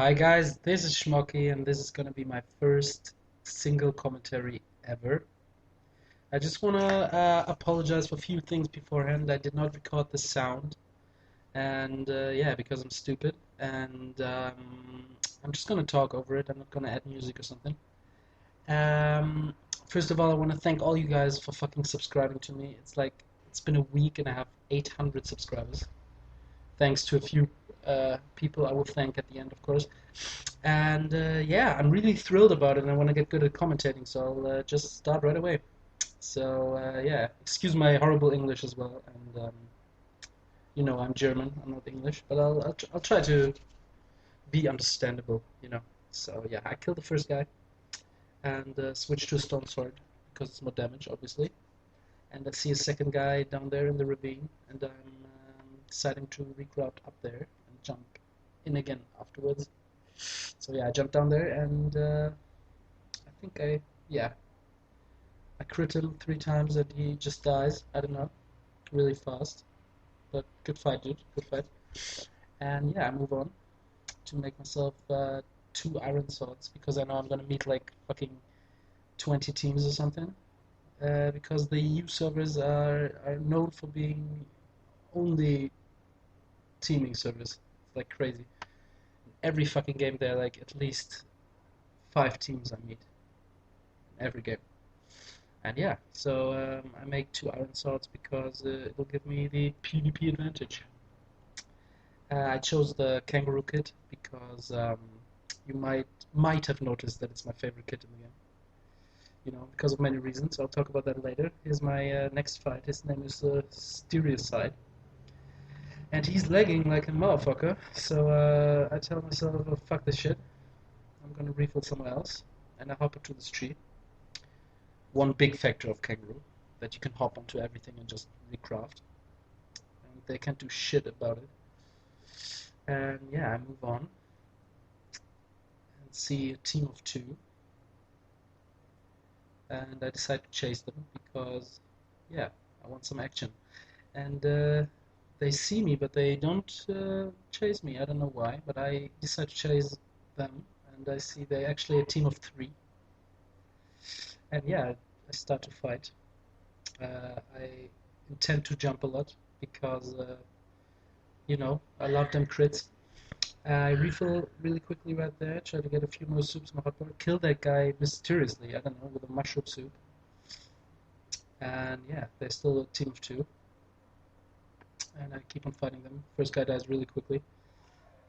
Hi guys, this is Schmocky and this is gonna be my first single commentary ever. I just wanna apologize for a few things beforehand. I did not record the sound and yeah, because I'm stupid and I'm just gonna talk over it. I'm not gonna add music or something. Um, First of all, I wanna thank all you guys for fucking subscribing to me. It's been a week and I have 800 subscribers. Thanks to a few people I will thank at the end, of course. And yeah, I'm really thrilled about it and I want to get good at commentating, so I'll just start right away. So yeah, excuse my horrible English as well. And I'm German, I'm not English, but I'll try to be understandable. So yeah, I killed the first guy and switched to a stone sword because it's more damage, obviously. And I see a second guy down there in the ravine, and I'm deciding to reroute up there and jump in again afterwards. So yeah, I jumped down there and I think I crit him 3 times and he just dies. I don't know, really fast. But good fight, dude. Good fight. And yeah, I move on to make myself 2 iron swords because I know I'm gonna meet like fucking 20 teams or something. Because the EU servers are known for being only teaming servers. It's like crazy. Every fucking game there are like at least 5 teams I meet in every game. And yeah, so I make 2 iron swords because it'll give me the PvP advantage. I chose the kangaroo kit because you might have noticed that it's my favorite kit in the game. Because of many reasons. I'll talk about that later. Here's my next fight. His name is Stereoside. And he's lagging like a motherfucker. So I tell myself, oh, fuck this shit. I'm gonna refill somewhere else. And I hop into this tree. One big factor of kangaroo, that you can hop onto everything and just recraft. And they can't do shit about it. And yeah, I move on and see a team of 2. And I decide to chase them because, yeah, I want some action. And they see me, but they don't chase me. I don't know why, but I decide to chase them. And I see they're actually a team of 3. And yeah, I start to fight. I intend to jump a lot because, I love them crits. I refill really quickly right there, try to get a few more soups in my hotbar. Kill that guy mysteriously, I don't know, with a mushroom soup. And yeah, they're still a team of 2. And I keep on fighting them. First guy dies really quickly.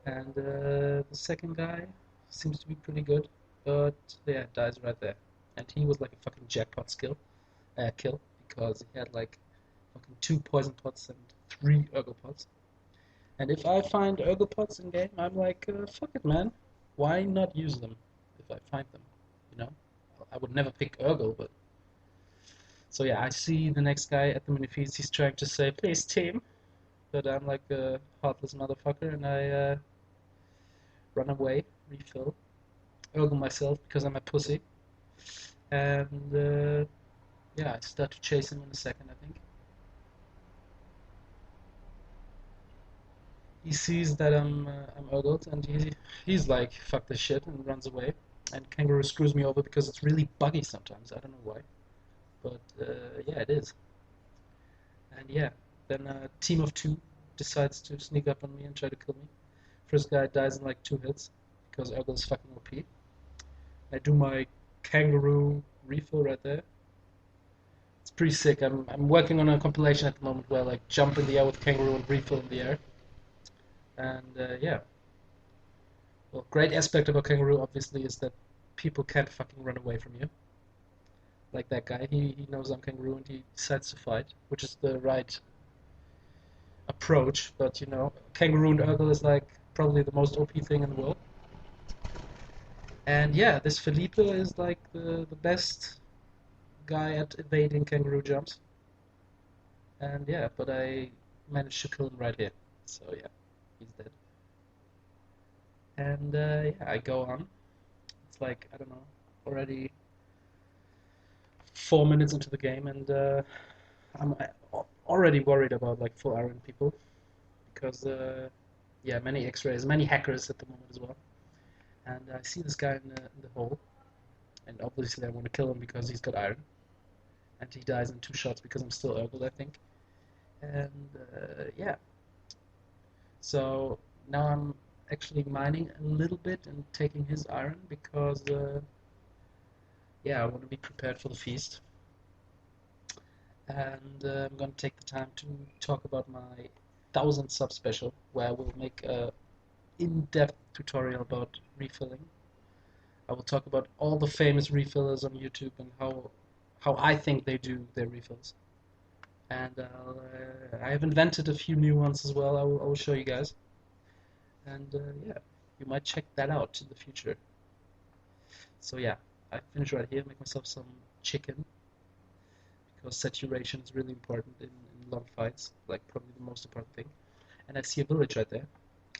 And the second guy seems to be pretty good, but yeah, dies right there. And he was like a fucking jackpot kill, because he had like fucking 2 poison pots and 3 ergo pots. And if I find ergo pots in game, I'm like, fuck it, man. Why not use them if I find them? You know, I would never pick ergo, but so yeah, I see the next guy at the mini feeds. He's trying to say, please team, but I'm like a heartless motherfucker, and I run away, refill, ergo myself because I'm a pussy, and yeah, I start to chase him in a second, I think. He sees that I'm ergoed, and he's like, fuck this shit, and runs away. And Kangaroo screws me over because it's really buggy sometimes. I don't know why, but yeah, it is. And yeah, then a team of 2 decides to sneak up on me and try to kill me. First guy dies in like 2 hits because Ergo is fucking OP. I do my kangaroo refill right there. It's pretty sick. I'm working on a compilation at the moment where I like jump in the air with kangaroo and refill in the air. And yeah, well, great aspect of a kangaroo obviously is that people can't fucking run away from you. Like that guy, he knows I'm kangaroo and he decides to fight, which is the right approach. But kangaroo and Urgle is like probably the most OP thing in the world. And yeah, this Felipe is like the best guy at evading kangaroo jumps. And yeah, but I managed to kill him right here. So yeah, he's dead. And yeah, I go on. It's like, I don't know, already 4 minutes into the game, and I'm already worried about like full iron people because yeah, many X-rays, many hackers at the moment as well. And I see this guy in the hole, and obviously I want to kill him because he's got iron, and he dies in 2 shots because I'm still Urkel, I think. And yeah, so now I'm actually mining a little bit and taking his iron because yeah, I want to be prepared for the feast. And I'm going to take the time to talk about my 1000 sub special, where I will make a in-depth tutorial about refilling. I will talk about all the famous refillers on YouTube and how I think they do their refills. And I have invented a few new ones as well. I will show you guys. And yeah, you might check that out in the future. So yeah, I finish right here. Make myself some chicken because saturation is really important in long fights, like probably the most important thing. And I see a village right there,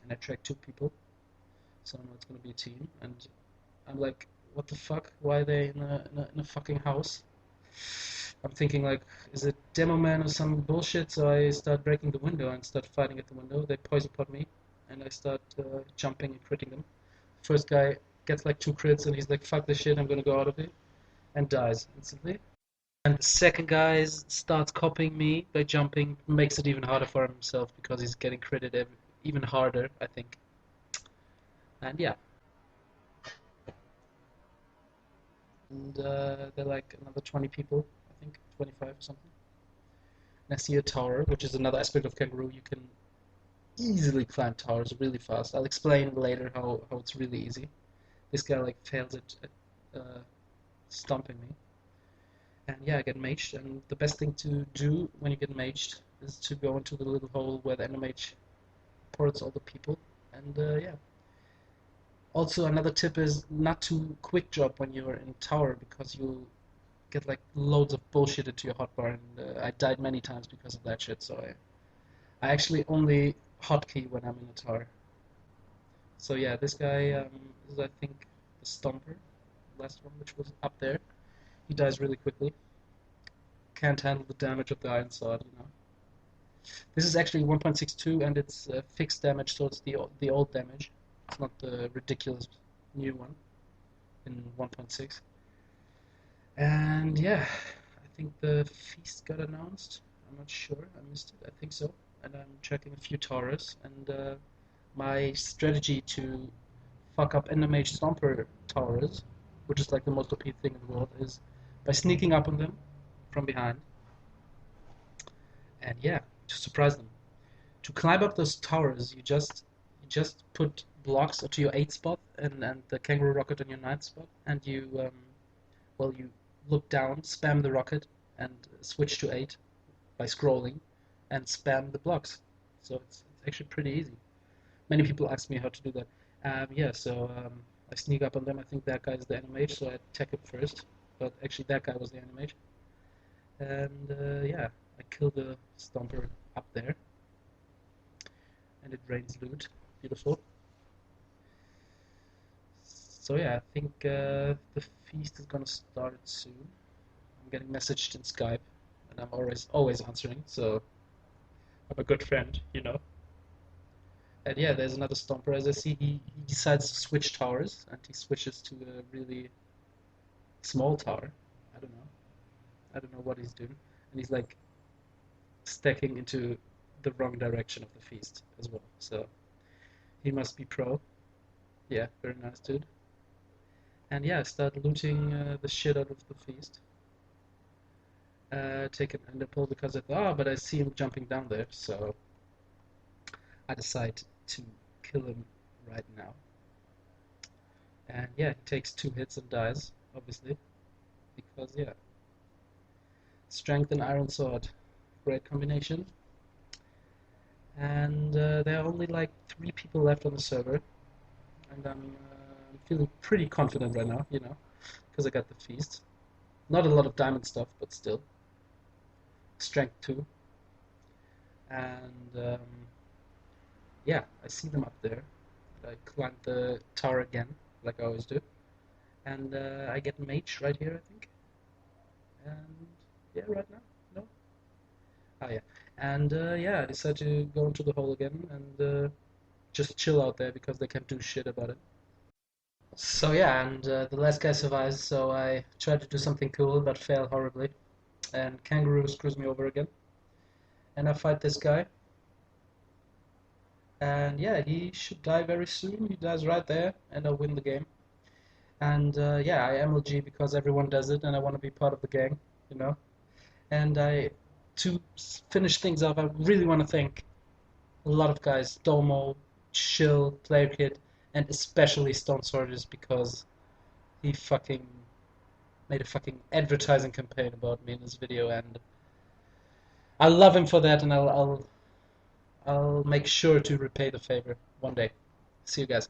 and I track 2 people, so I know it's gonna be a team. And I'm like, what the fuck? Why are they in a fucking house? I'm thinking like, is it demo man or some bullshit? So I start breaking the window and start fighting at the window. They poison pot me, and I start jumping and critting them. First guy gets like 2 crits, and he's like, fuck this shit, I'm gonna go out of here, and dies instantly. And the second guy starts copying me by jumping, makes it even harder for himself because he's getting critted even harder, I think. And yeah, and they're like another 20 people, I think, 25 or something. And I see a tower, which is another aspect of Kangaroo. You can easily climb towers really fast. I'll explain later how it's really easy. This guy like fails at stomping me. And yeah, I get maged, and the best thing to do when you get maged is to go into the little hole where the endermage ports all the people. And yeah. Also, another tip is not to quick drop when you're in tower because you'll get like loads of bullshit into your hotbar, and I died many times because of that shit. So I actually only hotkey when I'm in a tower. So yeah, this guy is I think the Stomper, last one, which was up there. He dies really quickly. Can't handle the damage of the Iron Sword. This is actually 1.62 and it's fixed damage, so it's the old damage. It's not the ridiculous new one in 1.6. And yeah, I think the feast got announced. I'm not sure. I missed it. I think so. And I'm checking a few towers. And my strategy to fuck up Endermage Stomper towers, which is like the most OP thing in the world, is by sneaking up on them from behind. And yeah, to surprise them. To climb up those towers, you just put blocks onto your 8th spot and the kangaroo rocket on your 9th spot, and you look down, spam the rocket, and switch to 8 by scrolling, and spam the blocks. So it's actually pretty easy. Many people ask me how to do that. Yeah, so I sneak up on them. I think that guy is the enemy, so I attack him first. But actually, that guy was the enemy. And yeah, I kill the Stomper up there, and it rains loot. Beautiful. So yeah, I think the feast is gonna start soon. I'm getting messaged in Skype, and I'm always answering. So I'm a good friend. And yeah, there's another Stomper. As I see, he decides to switch towers, and he switches to a really small tower. I don't know. I don't know what he's doing, and he's like stacking into the wrong direction of the feast as well. So he must be pro. Yeah, very nice dude. And yeah, I start looting the shit out of the feast. Take an ender pearl because I thought, oh, but I see him jumping down there, so I decide to kill him right now. And yeah, he takes 2 hits and dies, obviously, because yeah, strength and iron sword, great combination. And there are only like 3 people left on the server, and I'm feeling pretty confident right now, because I got the feast. Not a lot of diamond stuff, but still, strength 2. And yeah, I see them up there. I climb the tower again, like I always do. And I get mage right here, I think. And yeah, right now? No? Oh yeah. And yeah, I decide to go into the hole again and just chill out there because they can't do shit about it. So yeah, and the last guy survives. So I try to do something cool, but fail horribly. And Kangaroo screws me over again. And I fight this guy. And yeah, he should die very soon. He dies right there, and I win the game. And yeah, I MLG because everyone does it, and I want to be part of the gang, you know. And to finish things off, I really want to thank a lot of guys, Domo, Chill, Player Kid, and especially Stone Soldiers because he fucking made a fucking advertising campaign about me in his video, and I love him for that, and I'll make sure to repay the favor one day. See you guys.